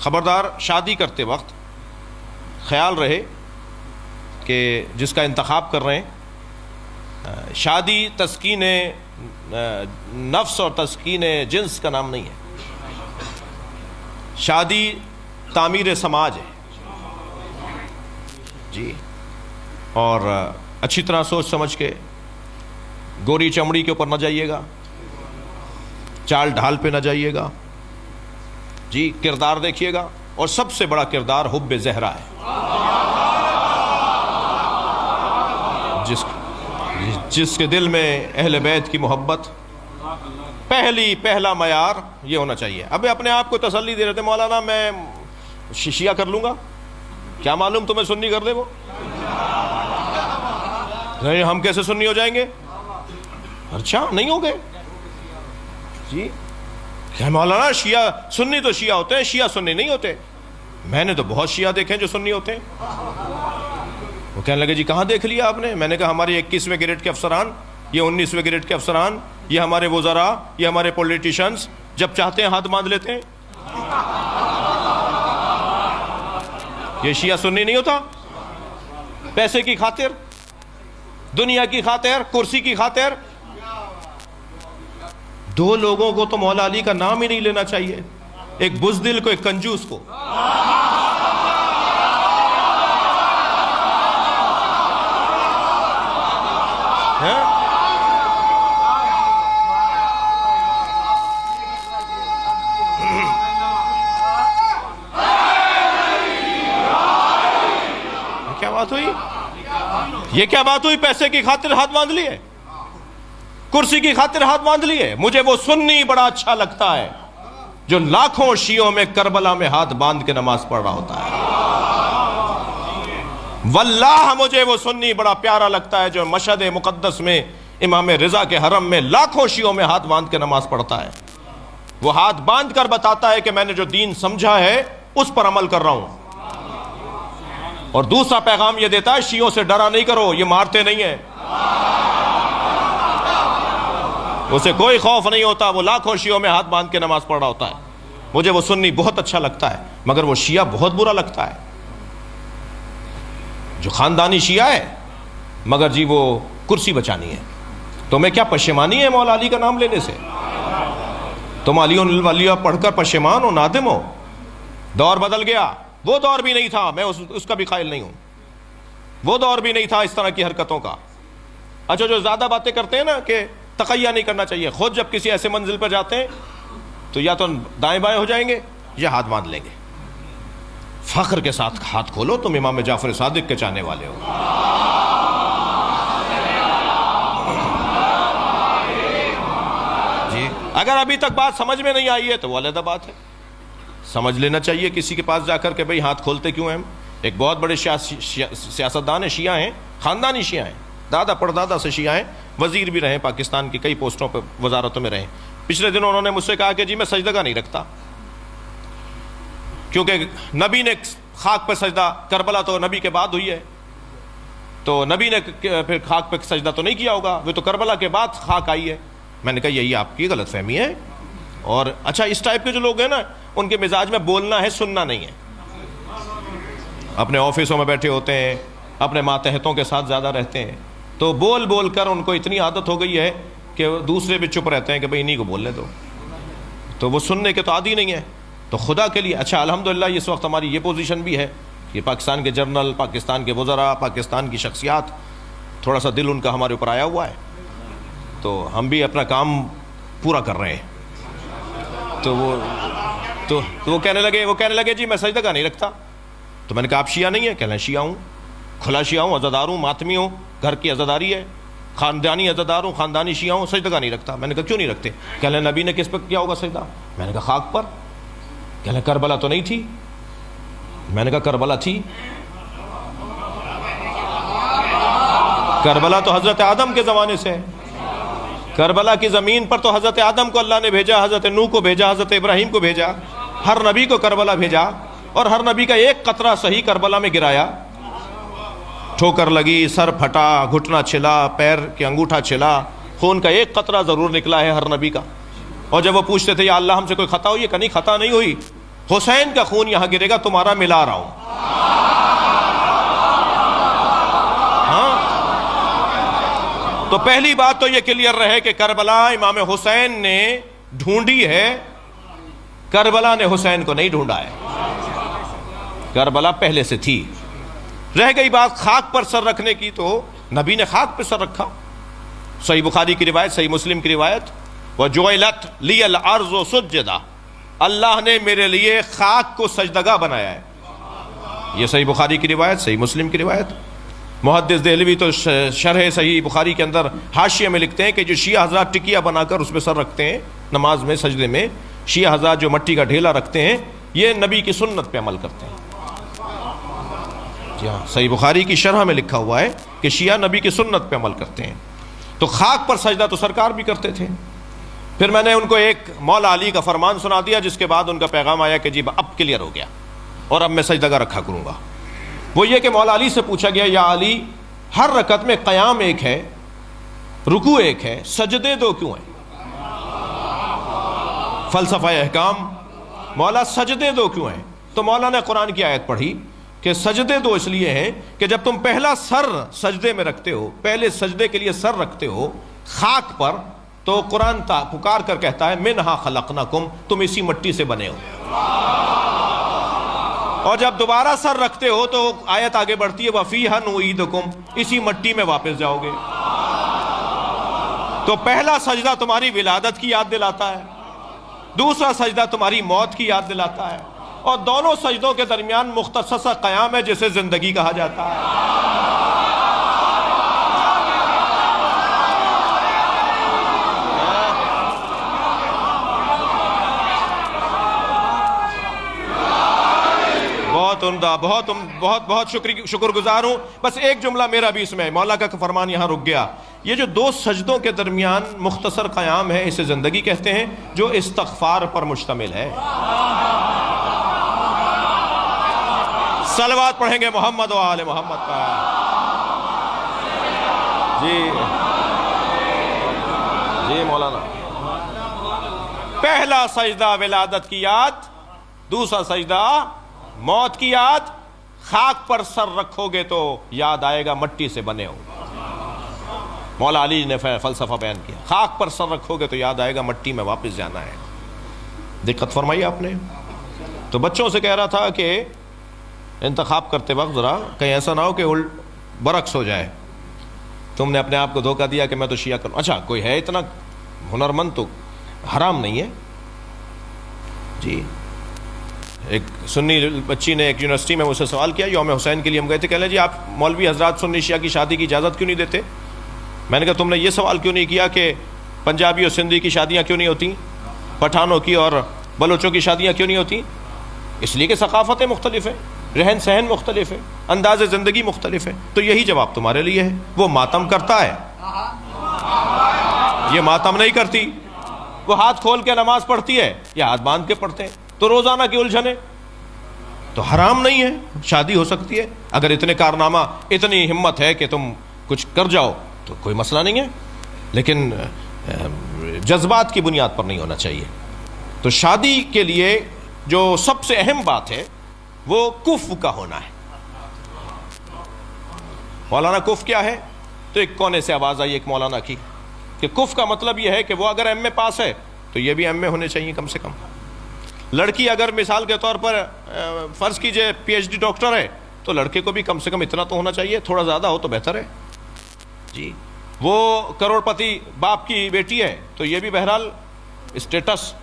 خبردار شادی کرتے وقت خیال رہے کہ جس کا انتخاب کر رہے ہیں، شادی تسکین نفس اور تسکین جنس کا نام نہیں ہے، شادی تعمیر سماج ہے جی. اور اچھی طرح سوچ سمجھ کے، گوری چمڑی کے اوپر نہ جائیے گا، چال ڈھال پہ نہ جائیے گا جی. کردار دیکھیے گا، اور سب سے بڑا کردار حب زہرا ہے. جس کے دل میں اہل بیت کی محبت پہلا معیار یہ ہونا چاہیے. اب اپنے آپ کو تسلی دے رہے تھے مولانا میں شیعہ کر لوں گا، کیا معلوم تمہیں سنی کر دے وہ. نہیں ہم کیسے سنی ہو جائیں گے؟ اچھا نہیں ہو گئے جی. کہ مولانا شیعہ سنی تو شیعہ ہوتے ہیں، شیعہ سنی نہیں ہوتے. میں نے تو بہت شیعہ دیکھے ہیں جو سنی ہوتے ہیں. وہ کہنے لگے جی کہاں دیکھ لیا آپ نے؟ میں نے کہا ہمارے 21ویں گریڈ کے افسران، یہ 19ویں گریڈ کے افسران، یہ ہمارے وزراء، یہ ہمارے پولیٹیشنز جب چاہتے ہیں ہاتھ باندھ لیتے ہیں. یہ شیعہ سنی نہیں ہوتا. پیسے کی خاطر، دنیا کی خاطر، کرسی کی خاطر. دو لوگوں کو تو مولا علی کا نام ہی نہیں لینا چاہیے، ایک بزدل کو، ایک کنجوس کو. کیا بات ہوئی؟ یہ کیا بات ہوئی؟ پیسے کی خاطر ہاتھ باندھ لیے، کرسی کی خاطر ہاتھ باندھ لیے. مجھے وہ سنی بڑا اچھا لگتا ہے جو لاکھوں شیعوں میں کربلا میں ہاتھ باندھ کے نماز پڑھ رہا ہوتا ہے. واللہ مجھے وہ سنی بڑا پیارا لگتا ہے جو مشہد مقدس میں امام رضا کے حرم میں لاکھوں شیعوں میں ہاتھ باندھ کے نماز پڑھتا ہے. وہ ہاتھ باندھ کر بتاتا ہے کہ میں نے جو دین سمجھا ہے اس پر عمل کر رہا ہوں. اور دوسرا پیغام یہ دیتا ہے شیعوں سے ڈرا نہیں کرو، یہ مارتے نہیں ہیں، اسے کوئی خوف نہیں ہوتا. وہ لاکھوں شیعوں میں ہاتھ باندھ کے نماز پڑھ رہا ہوتا ہے. مجھے وہ سنی بہت اچھا لگتا ہے، مگر وہ شیعہ بہت برا لگتا ہے جو خاندانی شیعہ ہے مگر جی وہ کرسی بچانی ہے. تمہیں کیا پشیمانی ہے مولا علی کا نام لینے سے؟ تم علی الولیہ پڑھ کر پشیمان ہو، نادم ہو؟ دور بدل گیا. وہ دور بھی نہیں تھا، میں اس کا بھی قائل نہیں ہوں. وہ دور بھی نہیں تھا اس طرح کی حرکتوں کا. اچھا جو زیادہ باتیں کرتے ہیں نا کہ تقیہ نہیں کرنا چاہیے، خود جب کسی ایسے منزل پر جاتے ہیں تو یا تو دائیں بائیں ہو جائیں گے یا ہاتھ باندھ لیں گے. فخر کے ساتھ ہاتھ کھولو، تم امام جعفر صادق کے چاہنے والے ہو. جی اگر ابھی تک بات سمجھ میں نہیں آئی ہے تو وہ علیحدہ بات ہے، سمجھ لینا چاہیے کسی کے پاس جا کر کہ بھئی ہاتھ کھولتے کیوں ہیں ہم. ایک بہت بڑے سیاستدان ہیں، شیعہ ہیں، خاندانی شیعہ ہیں، دادا پردادا سے شیعہ ہیں، وزیر بھی رہے، پاکستان کی کئی پوسٹوں پر وزارتوں میں رہے. پچھلے دنوں انہوں نے مجھ سے کہا کہ جی میں سجدہ نہیں رکھتا کیونکہ نبی نے خاک پہ سجدہ، کربلا تو نبی کے بعد ہوئی ہے تو نبی نے پھر خاک پہ سجدہ تو نہیں کیا ہوگا، وہ تو کربلا کے بعد خاک آئی ہے. میں نے کہا یہی آپ کی غلط فہمی ہے. اور اچھا اس ٹائپ کے جو لوگ ہیں نا ان کے مزاج میں بولنا ہے، سننا نہیں ہے. اپنے آفسوں میں بیٹھے ہوتے ہیں، اپنے ماتحتوں کے ساتھ زیادہ رہتے ہیں تو بول بول کر ان کو اتنی عادت ہو گئی ہے کہ دوسرے بھی چپ رہتے ہیں کہ بھئی انہیں کو بولنے دو، تو وہ سننے کے تو عادی نہیں ہے. تو خدا کے لیے اچھا الحمدللہ اس وقت ہماری یہ پوزیشن بھی ہے کہ پاکستان کے جنرل، پاکستان کے وزراء، پاکستان کی شخصیات، تھوڑا سا دل ان کا ہمارے اوپر آیا ہوا ہے تو ہم بھی اپنا کام پورا کر رہے ہیں. تو وہ کہنے لگے جی میں سجدہ نہیں رکھتا. تو میں نے کہا آپ شیعہ نہیں ہیں؟ کہنے شیعہ ہوں، کھلا شیعہ ہوں، عزادار ہوں، ماتمی ہوں، گھر کی عزاداری ہے، خاندانی عزادار ہوں، خاندانی شیعہ ہوں، سجدہ نہیں رکھتا. میں نے کہا کیوں نہیں رکھتے؟ کہنے نبی نے کس پر کیا ہوگا سجدہ؟ میں نے کہا خاک پر. کہنے کربلا تو نہیں تھی؟ میں نے کہا کربلا تھی. کربلا تو حضرت آدم کے زمانے سے ہے. کربلا کی زمین پر تو حضرت آدم کو اللہ نے بھیجا، حضرت نوح کو بھیجا، حضرت ابراہیم کو بھیجا، ہر نبی کو کربلا بھیجا اور ہر نبی کا ایک قطرہ صحیح کربلا میں گرایا. ٹھوکر لگی، سر پھٹا، گھٹنا چھلا، پیر کے انگوٹھا چھلا، خون کا ایک قطرہ ضرور نکلا ہے ہر نبی کا. اور جب وہ پوچھتے تھے یا اللہ ہم سے کوئی خطا ہوئی ہے؟ کہ نہیں خطا نہیں ہوئی، حسین کا خون یہاں گرے گا، تمہارا ملا رہا ہوں. ہاں، تو پہلی بات تو یہ کلیئر رہے کہ کربلا امام حسین نے ڈھونڈی ہے، کربلا نے حسین کو نہیں ڈھونڈا ہے، کربلا پہلے سے تھی. رہ گئی بات خاک پر سر رکھنے کی، تو نبی نے خاک پہ سر رکھا. صحیح بخاری کی روایت، صحیح مسلم کی روایت، وَجُعِلَتْ لِيَ الْأَرْضُ سُجَّدًا، اللہ نے میرے لیے خاک کو سجدگاہ بنایا ہے. یہ صحیح بخاری کی روایت، صحیح مسلم کی روایت. محدث دہلوی تو شرح صحیح بخاری کے اندر حاشیے میں لکھتے ہیں کہ جو شیعہ حضرات ٹکیا بنا کر اس پہ سر رکھتے ہیں نماز میں، سجدے میں، شیعہ حضرات جو مٹی کا ڈھیلا رکھتے ہیں، یہ نبی کی سنت پہ عمل کرتے ہیں. جی ہاں، صحیح بخاری کی شرح میں لکھا ہوا ہے کہ شیعہ نبی کی سنت پہ عمل کرتے ہیں. تو خاک پر سجدہ تو سرکار بھی کرتے تھے. پھر میں نے ان کو ایک مولا علی کا فرمان سنا دیا، جس کے بعد ان کا پیغام آیا کہ جی اب کلیئر ہو گیا اور اب میں سجدہ رکھا کروں گا. وہ یہ کہ مولا علی سے پوچھا گیا، یا علی، ہر رکعت میں قیام ایک ہے، رکوع ایک ہے، سجدے دو کیوں ہیں؟ فلسفہ احکام، مولا سجدے دو کیوں ہیں؟ تو مولا نے قرآن کی آیت پڑھی کہ سجدے دو اس لیے ہیں کہ جب تم پہلا سر سجدے میں رکھتے ہو، پہلے سجدے کے لیے سر رکھتے ہو خاک پر، تو قرآن پکار کر کہتا ہے منہا خلقناکم، تم اسی مٹی سے بنے ہو. اور جب دوبارہ سر رکھتے ہو تو آیت آگے بڑھتی ہے وَفِيهَا نُعِيدُكُمْ، اسی مٹی میں واپس جاؤ گے. تو پہلا سجدہ تمہاری ولادت کی یاد دلاتا ہے، دوسرا سجدہ تمہاری موت کی یاد دلاتا ہے، اور دونوں سجدوں کے درمیان مختصر سا قیام ہے جسے زندگی کہا جاتا ہے. بہت عمدہ، بہت شکر گزار ہوں. بس ایک جملہ میرا بھی اس میں، مولا کا فرمان یہاں رک گیا. یہ جو دو سجدوں کے درمیان مختصر قیام ہے، اسے زندگی کہتے ہیں، جو استغفار پر مشتمل ہے. صلوات پڑھیں گے محمد و آل محمد پر. جی مولانا، پہلا سجدہ ولادت کی یاد، دوسرا سجدہ موت کی یاد. خاک پر سر رکھو گے تو یاد آئے گا مٹی سے بنے ہو. مولا علی نے فلسفہ بیان کیا، خاک پر سر رکھو گے تو یاد آئے گا مٹی میں واپس جانا ہے. دقت فرمائی آپ نے. تو بچوں سے کہہ رہا تھا کہ انتخاب کرتے وقت ذرا کہیں ایسا نہ ہو کہ برعکس ہو جائے، تم نے اپنے آپ کو دھوکہ دیا کہ میں تو شیعہ کروں. اچھا کوئی ہے اتنا ہنرمند تو حرام نہیں ہے. جی ایک سنی بچی نے ایک یونیورسٹی میں مجھ سے سوال کیا، یوم حسین کے لیے ہم گئے تھے، کہہ لیں جی آپ مولوی حضرات سنی شیعہ کی شادی کی اجازت کیوں نہیں دیتے؟ میں نے کہا تم نے یہ سوال کیوں نہیں کیا کہ پنجابی اور سندھی کی شادیاں کیوں نہیں ہوتی، پٹھانوں کی اور بلوچوں کی شادیاں کیوں نہیں ہوتی؟ اس لیے کہ ثقافتیں مختلف ہیں، رہن سہن مختلف ہے، انداز زندگی مختلف ہے. تو یہی جواب تمہارے لیے ہے. وہ ماتم کرتا ہے، یہ ماتم نہیں کرتی. وہ ہاتھ کھول کے نماز پڑھتی ہے، یہ ہاتھ باندھ کے پڑھتے ہیں. تو روزانہ کی الجھنیں، تو حرام نہیں ہے، شادی ہو سکتی ہے. اگر اتنے کارنامہ، اتنی ہمت ہے کہ تم کچھ کر جاؤ تو کوئی مسئلہ نہیں ہے، لیکن جذبات کی بنیاد پر نہیں ہونا چاہیے. تو شادی کے لیے جو سب سے اہم بات ہے وہ کف کا ہونا ہے. مولانا کف کیا ہے؟ تو ایک کونے سے آواز آئی ایک مولانا کی کہ کف کا مطلب یہ ہے کہ وہ اگر ایم اے پاس ہے تو یہ بھی ایم اے ہونے چاہیے کم سے کم. لڑکی اگر مثال کے طور پر فرض کیجئے پی ایچ ڈی ڈاکٹر ہے تو لڑکے کو بھی کم سے کم اتنا تو ہونا چاہیے، تھوڑا زیادہ ہو تو بہتر ہے. جی وہ کروڑ پتی باپ کی بیٹی ہے تو یہ بھی بہرحال اسٹیٹس،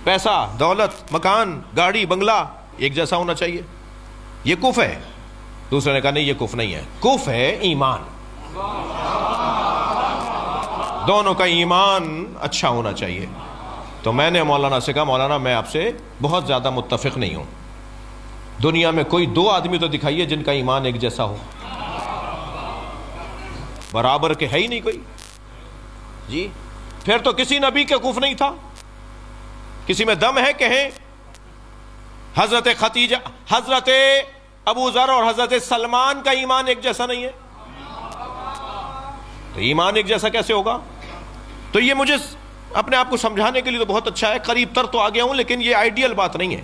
پیسہ، دولت، مکان، گاڑی، بنگلہ ایک جیسا ہونا چاہیے. یہ کف ہے. دوسرے نے کہا نہیں یہ کف نہیں ہے، کف ہے ایمان. دونوں کا ایمان اچھا ہونا چاہیے. تو میں نے مولانا سے کہا مولانا میں آپ سے بہت زیادہ متفق نہیں ہوں. دنیا میں کوئی دو آدمی تو دکھائیے جن کا ایمان ایک جیسا ہو. برابر کے ہے ہی نہیں کوئی. جی پھر تو کسی نبی کا کف نہیں تھا. کسی میں دم ہے کہیں حضرت ختیجہ، حضرت ابو ذر اور حضرت سلمان کا ایمان ایک جیسا نہیں ہے. تو ایمان ایک جیسا کیسے ہوگا؟ تو یہ مجھے اپنے آپ کو سمجھانے کے لیے تو بہت اچھا ہے، قریب تر تو آ گیا ہوں، لیکن یہ آئیڈیل بات نہیں ہے.